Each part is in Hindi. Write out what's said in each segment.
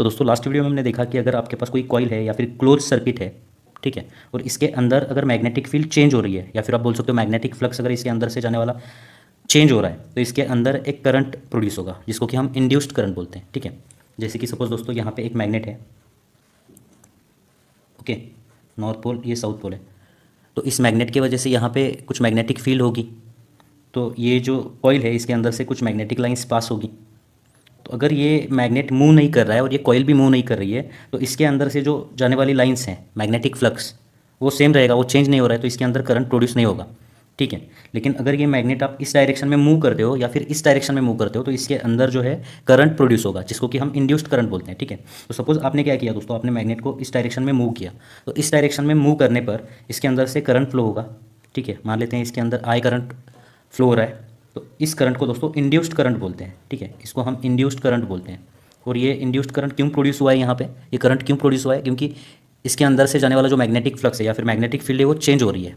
तो दोस्तों लास्ट वीडियो में हमने देखा कि अगर आपके पास कोई कॉइल है या फिर क्लोज सर्किट है, ठीक है, और इसके अंदर अगर मैग्नेटिक फील्ड चेंज हो रही है या फिर आप बोल सकते हो मैग्नेटिक फ्लक्स अगर इसके अंदर से जाने वाला चेंज हो रहा है तो इसके अंदर एक करंट प्रोड्यूस होगा जिसको कि हम इंड्यूस्ड करंट बोलते हैं। ठीक है, जैसे कि सपोज दोस्तों यहाँ पे एक मैग्नेट है, ओके, नॉर्थ पोल ये साउथ पोल है, तो इस मैग्नेट की वजह से यहाँ पे कुछ मैग्नेटिक फील्ड होगी, तो ये जो कॉइल है इसके अंदर से कुछ मैग्नेटिक लाइंस पास होगी। तो अगर ये मैग्नेट मूव नहीं कर रहा है और ये कॉइल भी मूव नहीं कर रही है तो इसके अंदर से जो जाने वाली लाइंस हैं मैग्नेटिक फ्लक्स वो सेम रहेगा, वो चेंज नहीं हो रहा है, तो इसके अंदर करंट प्रोड्यूस नहीं होगा। ठीक है, लेकिन अगर ये मैग्नेट आप इस डायरेक्शन में मूव करते हो या फिर इस डायरेक्शन में मूव करते हो तो इसके अंदर जो है करंट प्रोड्यूस होगा जिसको कि हम इंड्यूस्ड करंट बोलते हैं। ठीक है, तो सपोज आपने क्या किया दोस्तों, आपने मैग्नेट को इस डायरेक्शन में मूव किया, तो इस डायरेक्शन में मूव करने पर इसके अंदर से करंट फ्लो होगा। ठीक है, मान लेते हैं इसके अंदर आई करंट फ्लो हो रहा है, तो इस करंट को दोस्तों इंड्यूस्ड करंट बोलते हैं। ठीक है, इसको हम इंड्यूस्ड करंट बोलते हैं। और ये इंड्यूस्ड करंट क्यों प्रोड्यूस हुआ है, यहाँ पे ये करंट क्यों प्रोड्यूस हुआ है, क्योंकि इसके अंदर से जाने वाला जो मैग्नेटिक फ्लक्स है या फिर मैग्नेटिक फील्ड है वो चेंज हो रही है।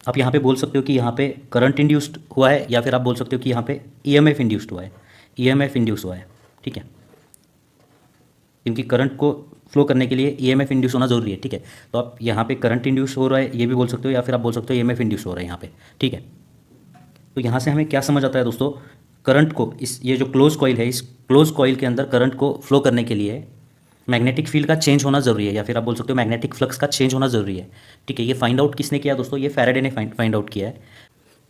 आप यहाँ पे बोल सकते हो कि यहाँ पे करंट इंड्यूस्ड हुआ है या फिर आप बोल सकते हो कि यहाँ पे ईएमएफ इंड्यूस्ड हुआ है, ईएमएफ इंड्यूस हुआ है। ठीक है, क्योंकि करंट को फ्लो करने के लिए ईएमएफ इंड्यूस होना जरूरी है। ठीक है, तो आप यहाँ पे करंट इंड्यूस हो रहा है ये भी बोल सकते हो या फिर आप बोल सकते हो ईएमएफ इंड्यूस हो रहा है यहाँ पे। ठीक है, तो यहाँ से हमें क्या समझ आता है दोस्तों, करंट को इस ये जो क्लोज कॉइल है इस क्लोज कॉइल के अंदर करंट को फ्लो करने के लिए मैग्नेटिक फील्ड का चेंज होना जरूरी है या फिर आप बोल सकते हो मैग्नेटिक फ्लक्स का चेंज होना जरूरी है। ठीक है, ये फाइंड आउट किसने किया दोस्तों, ये फैराडे ने फाइंड आउट किया है।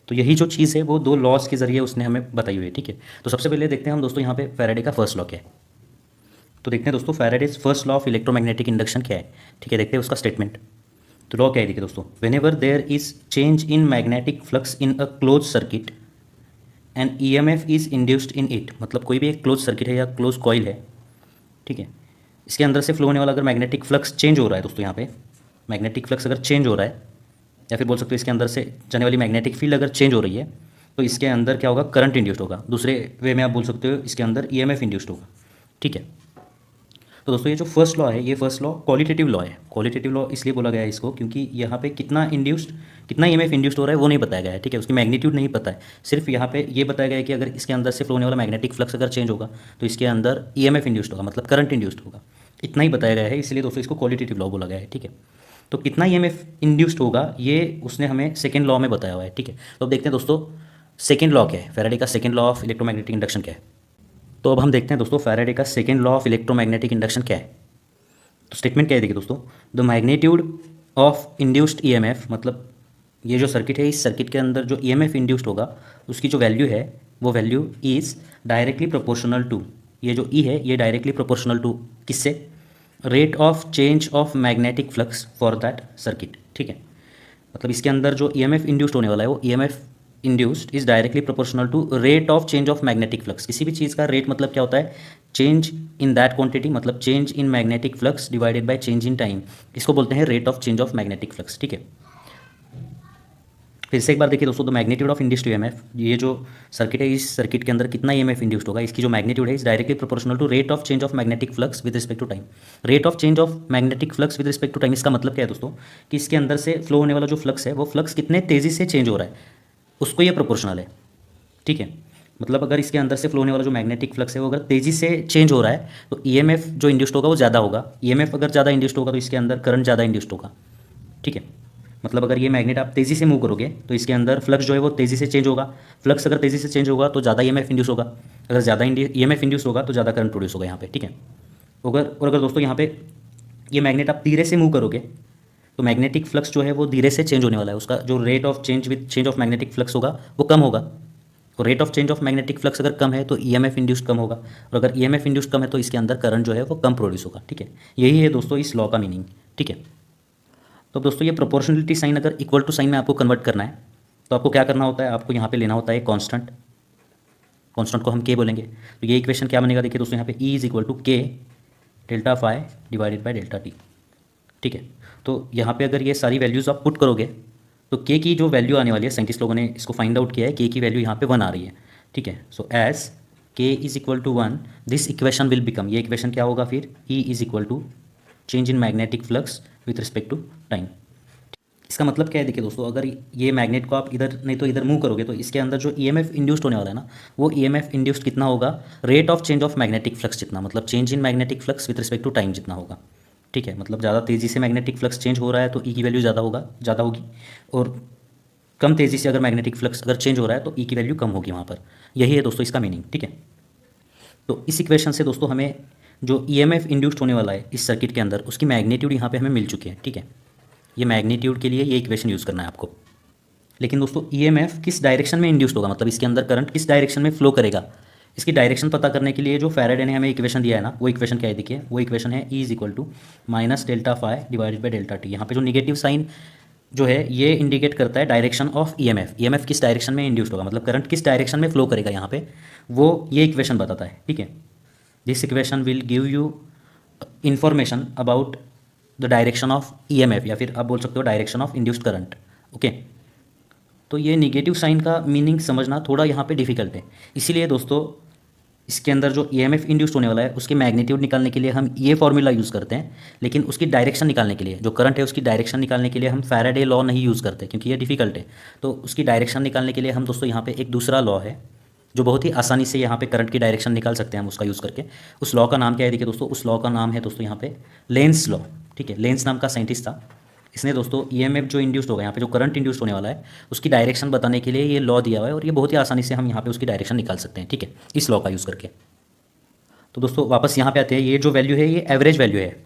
तो यही जो चीज़ है वो दो लॉज के जरिए उसने हमें बताई हुई है। ठीक है, तो सबसे पहले देखते हैं हम दोस्तों यहाँ पे फैराडे का फर्स्ट लॉ क्या है। तो देखते हैं दोस्तों Faraday's first law of electromagnetic induction क्या है। ठीक है, देखते हैं उसका स्टेटमेंट। तो लॉ क्या है देखिए दोस्तों, whenever there is change in magnetic flux in a close circuit and EMF is induced in it, मतलब कोई भी एक क्लोज सर्किट है या क्लोज कॉइल है, ठीक है, इसके अंदर से फ्लो होने वाला अगर मैग्नेटिक फ्लक्स चेंज हो रहा है दोस्तों, यहाँ पे मैग्नेटिक फ्लक्स अगर चेंज हो रहा है या फिर बोल सकते हो इसके अंदर से जाने वाली मैग्नेटिक फील्ड अगर चेंज हो रही है तो इसके अंदर क्या होगा, करंट इंड्यूस्ड होगा। दूसरे वे में आप बोल सकते हो इसके अंदर ईएमएफ इंड्यूस्ड होगा। ठीक है, तो दोस्तों ये जो फर्स्ट लॉ है ये फर्स्ट लॉ क्वालिटेटिव लॉ है। क्वालिटेटिव लॉ इसलिए बोला गया है इसको क्योंकि यहाँ पे कितना ईएमएफ इंड्यूस्ड हो रहा है वो नहीं बताया गया है। ठीक है, उसकी मैग्नीट्यूड नहीं पता है, सिर्फ यहाँ पे ये बताया गया है कि अगर इसके अंदर से फ्लो होने वाला मैग्नेटिक फ्लक्स अगर चेंज होगा तो इसके अंदर ईएमएफ इंड्यूस्ड होगा, मतलब करंट इंड्यूस्ड होगा। इतना ही बताया गया है, इसलिए दोस्तों इसको क्वालिटेटिव लॉ बोला गया है। ठीक है, तो कितना ईएमएफ इंड्यूस्ड होगा ये उसने हमें सेकेंड लॉ में बताया हुआ है। ठीक है, तो अब देखते हैं दोस्तों सेकेंड लॉ क्या है, फैराडे का second law of electromagnetic induction क्या है। तो अब हम देखते हैं दोस्तों फैराडे का second law of electromagnetic induction क्या है। तो स्टेटमेंट क्या है देखिए दोस्तों, the magnitude of induced EMF, मतलब ये जो सर्किट है इस सर्किट के अंदर जो ईएमएफ इंड्यूस्ड होगा उसकी जो वैल्यू है वो value is directly proportional to, ये जो ई है ये डायरेक्टली प्रोपोर्शनल टू किससे, rate of change of magnetic flux for that circuit. ठीक है, मतलब इसके अंदर जो ईएमएफ इंड्यूस्ड होने वाला है वो EMF induced is directly proportional to rate of change of magnetic flux. किसी भी चीज़ का रेट मतलब क्या होता है, चेंज इन दैट क्वांटिटी, मतलब change in magnetic flux divided by change in time, इसको बोलते हैं rate of change of magnetic flux. ठीक है, फिर से एक बार देखिए दोस्तों, the magnitude of induced EMF, ये जो सर्किट है इस सर्किट के अंदर कितना ईएमएफ इंड्यूस्ड होगा इसकी जो मैग्नीट्यूड है is directly proportional to rate of change of magnetic flux with respect to time. Rate of change of magnetic flux with respect to time इसका मतलब क्या है दोस्तों, कि इसके अंदर से फ्लो होने वाला जो फ्लक्स है वो फ्लक्स कितने तेज़ी से चेंज हो रहा है उसको ये प्रोपोर्शनल है। ठीक है, मतलब अगर इसके अंदर से फ्लो होने वाला जो मैग्नेटिक फ्लक्स है वो अगर तेज़ी से चेंज हो रहा है तो ईएमएफ जो इंड्यूस्ड होगा वो ज़्यादा होगा। ईएमएफ अगर ज़्यादा इंड्यूस्ड होगा तो इसके अंदर करंट ज़्यादा इंड्यूस्ड होगा। ठीक है, मतलब अगर ये मैग्नेट आप तेज़ी से मूव करोगे तो इसके अंदर फ्लक्स जो है वो तेज़ी से चेंज होगा। फ्लक्स अगर तेज़ी से चेंज होगा तो ज़्यादा ईएमएफ इंड्यूस होगा, अगर ज़्यादा ईएमएफ इंड्यूस होगा तो ज़्यादा करंट प्रोड्यूस होगा यहाँ पे। ठीक है, अगर दोस्तों यहाँ पे ये मैग्नेट आप धीरे से मूव करोगे तो मैग्नेटिक फ्लक्स जो है वो धीरे से चेंज होने वाला है, उसका जो rate of change with change of magnetic flux होगा वो कम होगा। तो rate of change of magnetic flux अगर कम है तो ईएमएफ इंड्यूस्ड कम होगा, और अगर ईएमएफ इंड्यूस्ड कम है तो इसके अंदर करंट जो है वो कम प्रोड्यूस होगा। ठीक है, यही है दोस्तों इस लॉ का मीनिंग। ठीक है, तो दोस्तों ये प्रोपोर्शनलिटी साइन अगर इक्वल टू साइन में आपको कन्वर्ट करना है तो आपको क्या करना होता है, आपको यहाँ पे लेना होता है कांस्टेंट, कांस्टेंट को हम के बोलेंगे। तो ये इक्वेशन क्या बनेगा देखिए दोस्तों, यहाँ पे E is equal to K delta phi divided by delta T. ठीक है, तो यहाँ पे अगर ये सारी वैल्यूज़ आप पुट करोगे तो के की जो वैल्यू आने वाली है, साइंटिस्ट लोगों ने इसको फाइंड आउट किया है, के की वैल्यू यहाँ पे 1 आ रही है। ठीक है, so as K is equal to 1 this equation will become, ये इक्वेशन क्या होगा फिर, E is equal to change in magnetic flux with respect to time. इसका मतलब क्या है, देखिए दोस्तों, अगर ये मैग्नेट को आप इधर नहीं तो इधर मूव करोगे तो इसके अंदर जो ईएमएफ इंड्यूस्ड होने वाला है ना, वो ईएमएफ इंड्यूस्ड कितना होगा, rate of change of magnetic flux जितना, मतलब change in magnetic flux with respect to time जितना होगा। ठीक है, मतलब ज़्यादा तेज़ी से मैग्नेटिक फ्लक्स चेंज हो रहा है तो ई की वैल्यू ज़्यादा होगी, और कम तेज़ी से अगर मैग्नेटिक फ्लक्स अगर चेंज हो रहा है तो ई की वैल्यू कम होगी वहाँ पर। यही है दोस्तों इसका मीनिंग। ठीक है, तो इस इक्वेशन से दोस्तों हमें जो ईएमएफ इंड्यूस्ड होने वाला है इस सर्किट के अंदर, उसकी मैग्नीट्यूड यहाँ पे हमें मिल चुकी है। ठीक है, ये मैग्नीट्यूड के लिए ये इक्वेशन यूज़ करना है आपको। लेकिन दोस्तों ईएमएफ किस डायरेक्शन में इंड्यूस्ड होगा, मतलब इसके अंदर करंट किस डायरेक्शन में फ्लो करेगा, इसकी डायरेक्शन पता करने के लिए जो फैराडे ने हमें इक्वेशन दिया है ना, वो इक्वेशन क्या है, देखिए वो इक्वेशन है E is equal to minus delta phi divided by delta T. यहाँ पे जो निगेटिव साइन जो है ये इंडिकेट करता है डायरेक्शन ऑफ ईएमएफ, ईएमएफ किस डायरेक्शन में इंड्यूस्ड होगा, मतलब करंट किस डायरेक्शन में फ्लो करेगा यहाँ पे, वो ये इक्वेशन बताता है। ठीक है, this equation will give you information about the direction of EMF, या फिर आप बोल सकते हो direction of induced current. Okay, तो ये निगेटिव साइन का मीनिंग समझना थोड़ा यहाँ पे डिफिकल्ट है, इसीलिए दोस्तों इसके अंदर जो ईएमएफ इंड्यूस्ड होने वाला है उसके मैग्नीट्यूड निकालने के लिए हम ये फॉर्मूला यूज़ करते हैं, लेकिन उसकी डायरेक्शन निकालने के लिए, जो करंट है उसकी डायरेक्शन निकालने के लिए हम फैराडे लॉ नहीं यूज़ करते, क्योंकि ये डिफिकल्ट है। तो उसकी डायरेक्शन निकालने के लिए हम दोस्तों यहाँ पे एक दूसरा लॉ है जो बहुत ही आसानी से यहाँ पे करंट की डायरेक्शन निकाल सकते हैं हम उसका यूज़ करके। उस लॉ का नाम क्या है, देखिए दोस्तों, उस लॉ का नाम है दोस्तों यहाँ पे लेंस लॉ। ठीक है, लेंस नाम का साइंटिस्ट था, इसने दोस्तों ईएमएफ जो इंड्यूस्ड होगा, यहाँ पे जो करंट इंड्यूस्ड होने वाला है उसकी डायरेक्शन बताने के लिए ये लॉ दिया हुआ है, और ये बहुत ही आसानी से हम यहाँ पे उसकी डायरेक्शन निकाल सकते हैं। ठीक है, इस लॉ का यूज़ करके। तो दोस्तों वापस यहाँ पे आते हैं, ये जो वैल्यू है ये एवरेज वैल्यू है,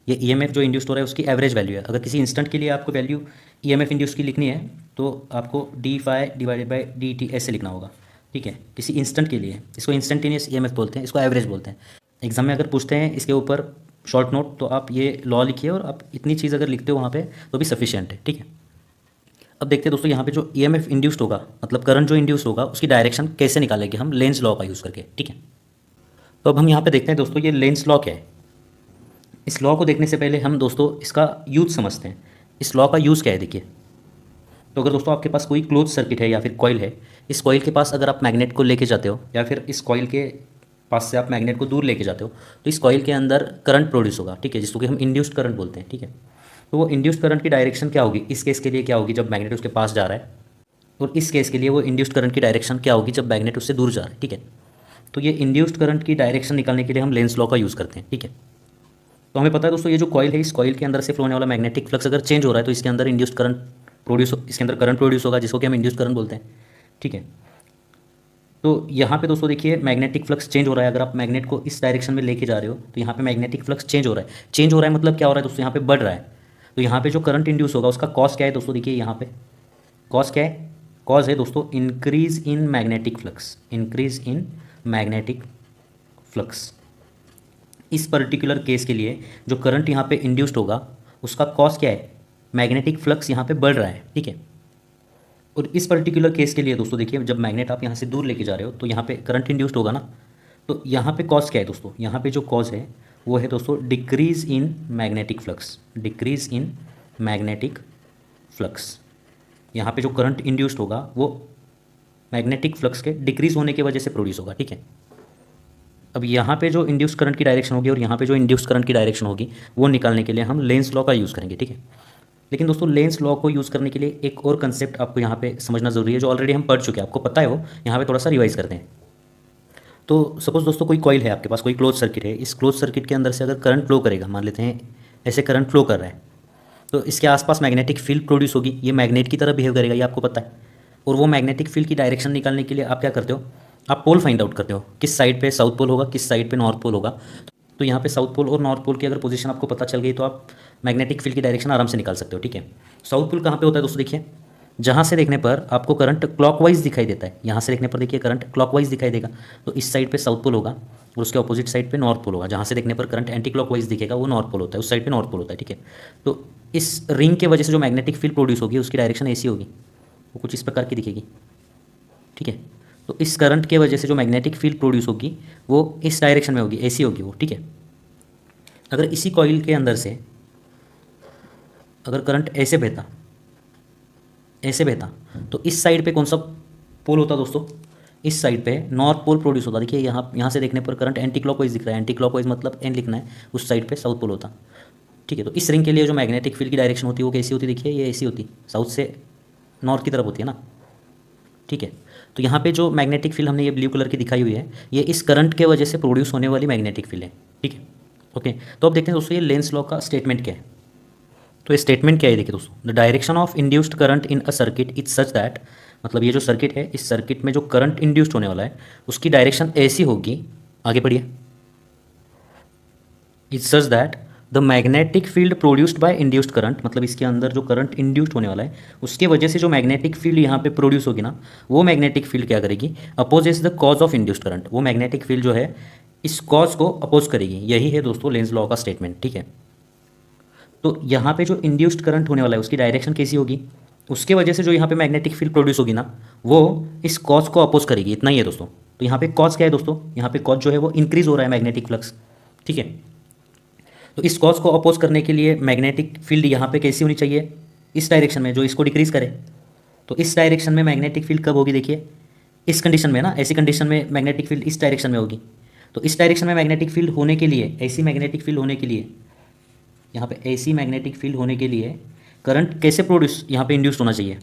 ये ईएमएफ जो इंड्यूस्ड हो रहा है उसकी एवरेज वैल्यू है। अगर किसी इंस्टेंट के लिए आपको वैल्यू ईएमएफ इंड्यूस की लिखनी है तो आपको D phi divided by D T ऐसे लिखना होगा। ठीक है, किसी इंस्टेंट के लिए, इसको इंस्टेंटेनियस ईएमएफ बोलते हैं, इसको एवरेज बोलते हैं। एग्जाम में अगर पूछते हैं इसके ऊपर शॉर्ट नोट तो आप ये लॉ लिखिए, और आप इतनी चीज़ अगर लिखते हो वहाँ पे तो भी सफिशिएंट है। ठीक है, अब देखते हैं दोस्तों यहाँ पे जो ईएमएफ इंड्यूस्ड होगा, मतलब करंट जो इंड्यूस होगा उसकी डायरेक्शन कैसे निकालेंगे हम लेंस लॉ का यूज़ करके। ठीक है, तो अब हम यहाँ पे देखते हैं दोस्तों ये लेंस लॉ क्या है। इस लॉ को देखने से पहले हम दोस्तों इसका यूज़ समझते हैं, इस लॉ का यूज़ क्या है। देखिए, तो अगर दोस्तों आपके पास कोई क्लोज सर्किट है या फिर कॉइल है, इस कॉइल के पास अगर आप मैग्नेट को लेके जाते हो, या फिर इस कॉइल के पास से आप मैग्नेट को दूर लेके जाते हो, तो इस कॉइल के अंदर करंट प्रोड्यूस होगा। ठीक है, जिसको कि हम इंड्यूस्ड करंट बोलते हैं। ठीक है, तो वो इंड्यूस्ड करंट की डायरेक्शन क्या होगी इस केस के लिए, क्या होगी जब मैग्नेट उसके पास जा रहा है, और इस केस के लिए वो इंड्यूस्ड करंट की डायरेक्शन क्या होगी जब मैग्नेट उससे दूर जा रहा है। ठीक है, तो ये इंड्यूस्ड करंट की डायरेक्शन निकालने के लिए हम लेंस लॉ का यूज़ करते हैं। ठीक है, तो हमें पता है दोस्तों ये जो कॉइल है, इस कॉइल के अंदर से फ्लो होने वाला मैग्नेटिक फ्लक्स अगर चेंज हो रहा है तो इसके अंदर इंड्यूस्ड करंट इसके अंदर करंट प्रोड्यूस होगा, जिसको कि हम इंड्यूस्ड करंट बोलते हैं। ठीक है, तो यहाँ पे दोस्तों देखिए मैग्नेटिक फ्लक्स चेंज हो रहा है, अगर आप मैग्नेट को इस डायरेक्शन में लेके जा रहे हो तो यहाँ पे मैग्नेटिक फ्लक्स चेंज हो रहा है। चेंज हो रहा है मतलब क्या हो रहा है दोस्तों, यहाँ पे बढ़ रहा है। तो यहाँ पे जो करंट इंड्यूस होगा उसका कॉज क्या है दोस्तों, देखिए यहाँ पे कॉज क्या है, कॉज है दोस्तों increase in magnetic flux, increase in magnetic flux. इस पर्टिकुलर केस के लिए जो करंट यहाँ पे इंड्यूस्ड होगा उसका कॉज क्या है, मैग्नेटिक फ्लक्स यहाँ पे बढ़ रहा है। ठीक है, और इस पर्टिकुलर केस के लिए दोस्तों देखिए जब मैग्नेट आप यहाँ से दूर लेके जा रहे हो तो यहाँ पे करंट इंड्यूस्ड होगा ना, तो यहाँ पे कॉज क्या है दोस्तों, यहाँ पे जो कॉज है वो है दोस्तों decrease in magnetic flux, decrease in magnetic flux. यहाँ पे जो करंट इंड्यूस्ड होगा वो मैग्नेटिक फ्लक्स के डिक्रीज होने की वजह से प्रोड्यूस होगा। ठीक है, अब यहाँ पे जो इंड्यूस करंट की डायरेक्शन होगी और यहाँ पे जो इंड्यूस करंट की डायरेक्शन होगी वो निकालने के लिए हम लेंस लॉ का यूज़ करेंगे। ठीक है, लेकिन दोस्तों लेंस लॉ को यूज़ करने के लिए एक और कंसेप्ट आपको यहाँ पे समझना ज़रूरी है, जो ऑलरेडी हम पढ़ चुके हैं, आपको पता है वो, यहाँ पे थोड़ा सा रिवाइज करते हैं। तो सपोज दोस्तों कोई कॉइल है आपके पास, कोई क्लोज सर्किट है, इस क्लोज सर्किट के अंदर से अगर करंट फ्लो करेगा, मान लेते हैं ऐसे करंट फ्लो कर रहा है, तो इसके आसपास मैग्नेटिक फील्ड प्रोड्यूस होगी, ये मैग्नेट की तरह बिहेव करेगा, ये आपको पता है। और वो मैग्नेटिक फील्ड की डायरेक्शन निकालने के लिए आप क्या करते हो, आप पोल फाइंड आउट करते हो, किस साइड पे साउथ पोल होगा, किस साइड पे नॉर्थ पोल होगा। तो यहाँ पे साउथ पोल और नॉर्थ पोल की अगर पोजीशन आपको पता चल गई तो आप मैग्नेटिक फील्ड की डायरेक्शन आराम से निकाल सकते हो। ठीक है, साउथ पोल कहाँ पे होता है दोस्तों, देखिए जहाँ से देखने पर आपको करंट क्लॉकवाइज दिखाई देता है, यहाँ से देखने पर देखिए करंट क्लॉकवाइज दिखाई देगा, तो इस साइड पे साउथ पोल होगा और उसके ऑपोजिट साइड पे नॉर्थ पोल होगा। जहाँ से देखने पर करंट एंटी क्लॉकवाइज दिखेगा वो नॉर्थ पोल होता है, उस साइड पे नॉर्थ पोल होता है। ठीक है, तो इस रिंग के वजह से जो मैग्नेटिक फील्ड प्रोड्यूस होगी उसकी डायरेक्शन ऐसी होगी, वो कुछ इस प्रकार की दिखेगी। ठीक है, तो इस करंट के वजह से जो मैग्नेटिक फील्ड प्रोड्यूस होगी वो इस डायरेक्शन में होगी, ऐसी होगी वो। ठीक है, अगर इसी कॉइल के अंदर से अगर करंट ऐसे बहता तो इस साइड पे कौन सा पोल होता दोस्तों, इस साइड पे नॉर्थ पोल प्रोड्यूस होता। देखिए यहाँ से देखने पर करंट एंटी क्लॉकवाइज दिख रहा है, एंटी क्लॉकवाइज मतलब एन लिखना है, उस साइड पे साउथ पोल होता। ठीक है। तो इस रिंग के लिए जो मैग्नेटिक फील्ड की डायरेक्शन होती है वो कैसी होती है, देखिए ये ऐसी होती है, साउथ से नॉर्थ की तरफ होती है ना, ठीक है। तो यहाँ पे जो मैग्नेटिक फील्ड हमने ये ब्लू कलर की दिखाई हुई है, ये इस करंट के वजह से प्रोड्यूस होने वाली मैग्नेटिक फील्ड है, ठीक है। ओके, तो अब देखते हैं दोस्तों ये लेंस लॉ का स्टेटमेंट क्या है। तो ये स्टेटमेंट क्या है, देखिए दोस्तों, the direction of induced current in a circuit is such that, मतलब ये जो सर्किट है, इस सर्किट में जो करंट इंड्यूस्ड होने वाला है उसकी डायरेक्शन ऐसी होगी, आगे पढ़िए, is such that the magnetic field produced by induced current, मतलब इसके अंदर जो करंट इंड्यूस्ड होने वाला है उसके वजह से जो मैग्नेटिक फील्ड यहाँ पे प्रोड्यूस होगी ना, वो मैग्नेटिक फील्ड क्या करेगी, opposes the cause of induced current, वो मैग्नेटिक फील्ड जो है इस कॉज को अपोज करेगी। यही है दोस्तों लेंस लॉ का स्टेटमेंट, ठीक है। तो यहाँ पे जो इंड्यूस्ड करंट होने वाला है उसकी डायरेक्शन कैसी होगी, उसके वजह से जो यहाँ पे मैग्नेटिक फील्ड प्रोड्यूस होगी ना, वो इस कॉज को अपोज करेगी, इतना ही है दोस्तों। तो यहाँ पे कॉज क्या है दोस्तों, यहाँ पे कॉज जो है वो इंक्रीज हो रहा है मैग्नेटिक फ्लक्स, ठीक है। तो इस कॉज को अपोज करने के लिए मैग्नेटिक फील्ड यहाँ पे कैसी होनी चाहिए, इस डायरेक्शन में, जो इसको डिक्रीज करे। तो इस डायरेक्शन में मैग्नेटिक फील्ड कब होगी, देखिए इस कंडीशन में ना, ऐसी कंडीशन में मैग्नेटिक फील्ड इस डायरेक्शन में होगी। तो इस डायरेक्शन में मैग्नेटिक फील्ड होने के लिए, ऐसी मैग्नेटिक फील्ड होने के लिए, यहाँ पे ऐसी मैग्नेटिक फील्ड होने के लिए करंट कैसे प्रोड्यूस यहाँ पे इंड्यूस्ड होना चाहिए,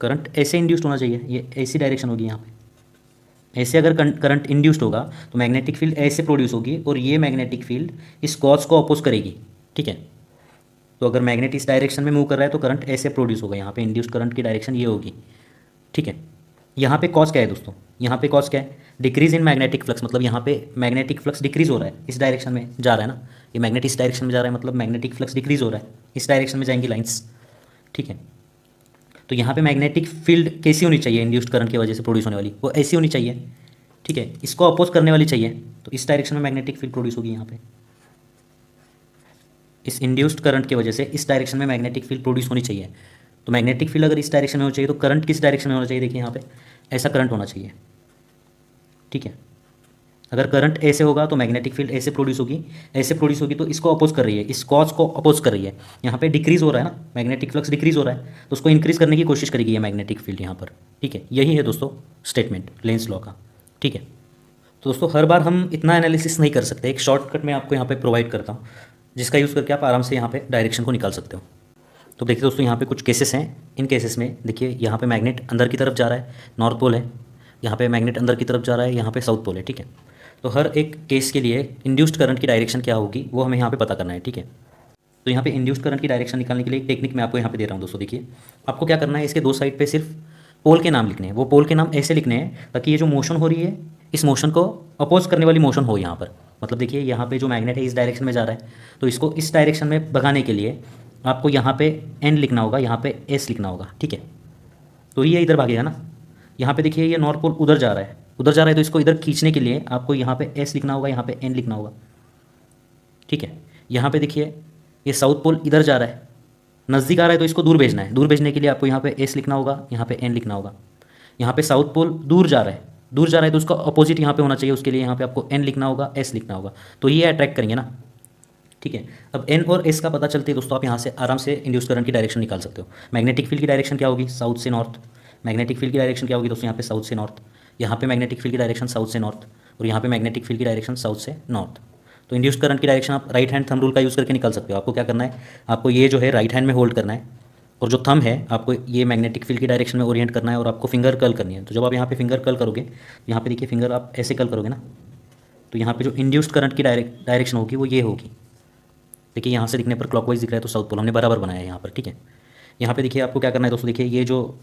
करंट ऐसे इंड्यूस्ड होना चाहिए, ये ऐसी डायरेक्शन होगी यहाँ पे, ऐसे अगर करंट इंड्यूस्ड होगा तो मैग्नेटिक फील्ड ऐसे प्रोड्यूस होगी और ये मैग्नेटिक फील्ड इस कॉज को अपोज करेगी, ठीक है। तो अगर मैग्नेट इस डायरेक्शन में मूव कर रहा है तो करंट ऐसे प्रोड्यूस होगा, यहाँ पे इंड्यूस्ड करंट की डायरेक्शन ये होगी, ठीक है। यहाँ पे कॉज क्या है दोस्तों, यहाँ पे कॉज क्या है, डिक्रीज इन मैग्नेटिक फ्लक्स, मतलब यहाँ पे मैग्नेटिक फ्लक्स डिक्रीज हो रहा है, इस डायरेक्शन में जा रहा है ना, ये मैग्नेट इस डायरेक्शन में जा रहा है, मतलब मैग्नेटिक फ्लक्स डिक्रीज हो रहा है, इस डायरेक्शन में जाएंगी लाइन्स, ठीक है। तो यहाँ पे मैग्नेटिक फील्ड कैसी होनी चाहिए, इंड्यूस्ड करंट की वजह से प्रोड्यूस होने वाली, वो ऐसी होनी चाहिए, ठीक है, इसको अपोज करने वाली चाहिए। तो इस डायरेक्शन में मैग्नेटिक फील्ड प्रोड्यूस होगी यहाँ पे, इस इंड्यूस्ड करंट की वजह से इस डायरेक्शन में मैग्नेटिक फील्ड प्रोड्यूस होनी चाहिए। तो मैग्नेटिक फील्ड अगर इस डायरेक्शन में होनी चाहिए तो करंट किस डायरेक्शन में होना चाहिए, देखिए यहाँ पे ऐसा करंट होना चाहिए, ठीक है। अगर करंट ऐसे होगा तो मैग्नेटिक फील्ड ऐसे प्रोड्यूस होगी, ऐसे प्रोड्यूस होगी, तो इसको अपोज कर रही है, इस कॉज को अपोज कर रही है। यहाँ पे डिक्रीज हो रहा है ना, मैग्नेटिक फ्लक्स डिक्रीज हो रहा है, तो उसको इंक्रीज करने की कोशिश करेगी ये मैग्नेटिक फील्ड यहाँ पर, ठीक है। यही है दोस्तों स्टेटमेंट लेंस लॉ का, ठीक है। तो दोस्तों हर बार हम इतना एनालिसिस नहीं कर सकते, एक शॉर्टकट मैं आपको यहाँ पे प्रोवाइड करता हूँ जिसका यूज़ करके आप आराम से यहाँ पे डायरेक्शन को निकाल सकते हो। तो देखिए दोस्तों यहाँ पे कुछ केसेस हैं, इन केसेस में देखिए यहाँ पे मैग्नेट अंदर की तरफ जा रहा है, नॉर्थ पोल है, यहाँ पे मैग्नेट अंदर की तरफ जा रहा है, यहाँ पे साउथ पोल है, ठीक है। तो हर एक केस के लिए इंड्यूस्ड करंट की डायरेक्शन क्या होगी वो हमें यहाँ पे पता करना है, ठीक है। तो यहाँ पे इंड्यूस्ड करंट की डायरेक्शन निकालने के लिए एक टेक्निक मैं आपको यहाँ पे दे रहा हूँ दोस्तों। देखिए आपको क्या करना है, इसके दो साइड पे सिर्फ पोल के नाम लिखने हैं, वो पोल के नाम ऐसे लिखने हैं ताकि ये जो मोशन हो रही है इस मोशन को अपोज करने वाली मोशन हो यहाँ पर। मतलब देखिए यहाँ पे जो मैग्नेट है इस डायरेक्शन में जा रहा है, तो इसको इस डायरेक्शन में भगाने के लिए आपको यहाँ पे एन लिखना होगा, यहाँ पे एस लिखना होगा, ठीक है। तो ये इधर भागेगा ना, यहाँ पे देखिए ये नॉर्थ पोल उधर जा रहा है, उधर जा रहा है, तो इसको इधर खींचने के लिए आपको यहाँ पे एस लिखना होगा, यहाँ पे एन लिखना होगा, ठीक है। यहाँ पे देखिए ये साउथ पोल इधर जा रहा है, नज़दीक आ रहा है, तो इसको दूर भेजना है, दूर भेजने के लिए आपको यहाँ पे एस लिखना होगा, यहाँ पे एन लिखना होगा। यहाँ पे साउथ पोल दूर जा रहा है, दूर जा रहा है, तो उसका अपोजिट यहाँ पे होना चाहिए, उसके लिए यहाँ पे आपको एन लिखना होगा, एस लिखना होगा, तो ये अट्रैक्ट करेंगे ना, ठीक है। अब एन और एस का पता चलते ही दोस्तों आप यहाँ से आराम से इंड्यूस करंट की डायरेक्शन निकाल सकते हो। मैग्नेटिक फील्ड की डायरेक्शन क्या होगी, साउथ से नॉर्थ। मैग्नेटिक फील्ड की डायरेक्शन क्या होगी दोस्तों, यहाँ पे साउथ से नॉर्थ, यहाँ पे मैग्नेटिक फील्ड की डायरेक्शन साउथ से नॉर्थ, और यहाँ पे मैग्नेटिक फील्ड की डायरेक्शन साउथ से नॉर्थ। तो इंड्यूस करंट की डायरेक्शन आप राइट हैंड थंब रूल का यूज़ करके निकाल सकते हो। आपको क्या करना है, आपको ये जो है राइट हैंड में होल्ड करना है, और जो थंब है आपको ये मैग्नेटिक फील्ड की डायरेक्शन में ओरिएंट करना है, और आपको फिंगर कर्ल करनी है। तो जब आप यहाँ पे फिंगर कर्ल करोगे, यहाँ पे देखिए फिंगर आप ऐसे कर्ल करोगे ना, तो यहाँ पे जो इंड्यूस्ड करंट की डायरेक्शन होगी वो ये होगी। देखिए यहाँ से दिखने पर क्लॉकवाइज दिख रहा है, तो साउथ पोल हमने बराबर बनाया है यहाँ पर, ठीक है। यहाँ पे देखिए आपको क्या करना है दोस्तों, देखिए ये जो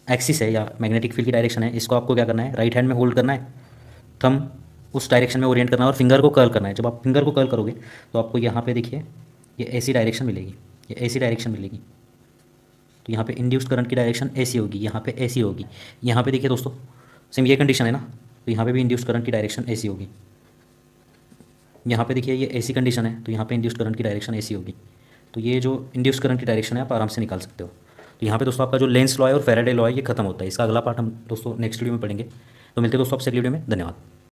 एक्सिस है या मैग्नेटिक फील्ड की डायरेक्शन है, इसको आपको क्या करना है, राइट हैंड में होल्ड करना है, थंब उस डायरेक्शन में ओरिएंट करना है, और फिंगर को कर्ल करना है। जब आप फिंगर को कर्ल करोगे तो आपको यहाँ पे देखिए ये ऐसी डायरेक्शन मिलेगी, ये ऐसी डायरेक्शन मिलेगी। तो यहाँ पे इंड्यूस्ड करंट की डायरेक्शन ऐसी होगी, यहाँ पे ऐसी होगी। यहाँ पे देखिए दोस्तों सेम ये कंडीशन है ना, तो यहाँ पे भी इंड्यूस्ड करंट की डायरेक्शन ऐसी होगी। यहाँ पे देखिए ये ऐसी कंडीशन है, तो यहाँ पे इंड्यूस्ड करंट की डायरेक्शन ऐसी होगी। तो ये जो इंड्यूस्ड करंट की डायरेक्शन है आप आराम से निकाल सकते हो। तो यहाँ पे दोस्तों आपका जो लेंस लॉ है और फैराडे लॉ है ये खत्म होता है। इसका अगला पार्ट हम दोस्तों नेक्स्ट वीडियो में पढ़ेंगे। तो मिलते हैं दोस्तों आपसे अगली वीडियो में, धन्यवाद।